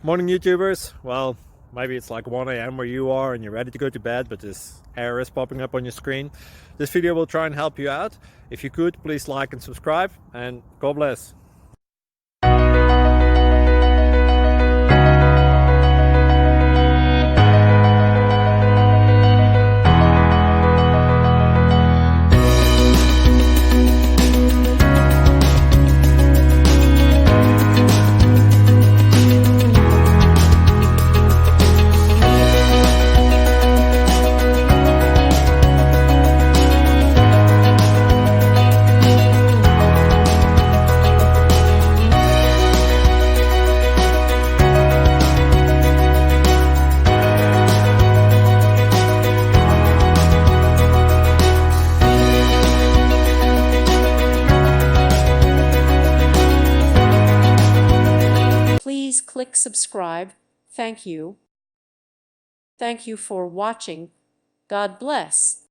Morning YouTubers. Well, maybe it's like 1 a.m. where you are and you're ready to go to bed, but this error is popping up on your screen. This video will try and help you out. If you could, please like and subscribe, and God bless. Please click subscribe. Thank you. Thank you for watching. God bless.